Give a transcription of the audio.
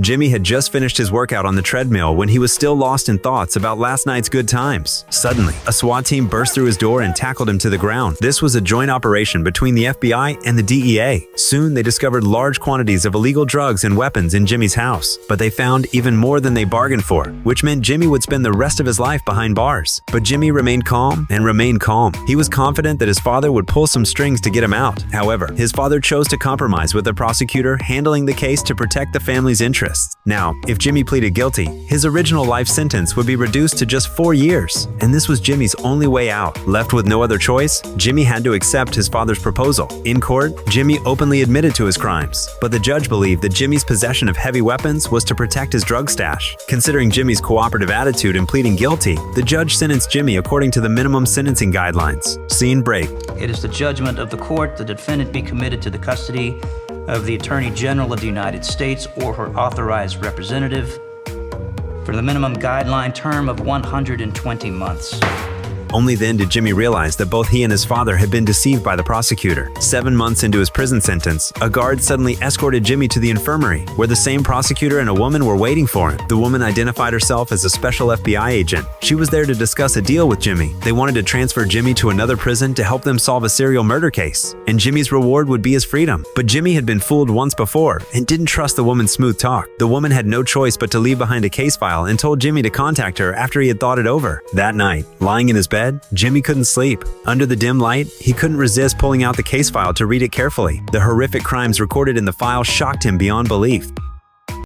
Jimmy had just finished his workout on the treadmill when he was still lost in thoughts about last night's good times. Suddenly, a SWAT team burst through his door and tackled him to the ground. This was a joint operation between the FBI and the DEA. Soon, they discovered large quantities of illegal drugs and weapons in Jimmy's house, but they found even more than they bargained for, which meant Jimmy would spend the rest of his life behind bars. But Jimmy remained calm and remained calm. He was confident that his father would pull some strings to get him out. However, his father chose to compromise with the prosecutor handling the case to protect the family's interests. Now, if Jimmy pleaded guilty, his original life sentence would be reduced to just 4 years, and this was Jimmy's only way out. Left with no other choice, Jimmy had to accept his father's proposal. In court, Jimmy openly admitted to his crimes, but the judge believed that Jimmy's possession of heavy weapons was to protect his drug stash. Considering Jimmy's cooperative attitude in pleading guilty, the judge sentenced Jimmy according to the minimum sentencing guidelines. Scene break. It is the judgment of the court the defendant be committed to the custody of the Attorney General of the United States or her authorized representative for the minimum guideline term of 120 months. Only then did Jimmy realize that both he and his father had been deceived by the prosecutor. 7 months into his prison sentence, a guard suddenly escorted Jimmy to the infirmary, where the same prosecutor and a woman were waiting for him. The woman identified herself as a special FBI agent. She was there to discuss a deal with Jimmy. They wanted to transfer Jimmy to another prison to help them solve a serial murder case, and Jimmy's reward would be his freedom. But Jimmy had been fooled once before and didn't trust the woman's smooth talk. The woman had no choice but to leave behind a case file and told Jimmy to contact her after he had thought it over. That night, lying in his bed, Jimmy couldn't sleep. Under the dim light, he couldn't resist pulling out the case file to read it carefully. The horrific crimes recorded in the file shocked him beyond belief.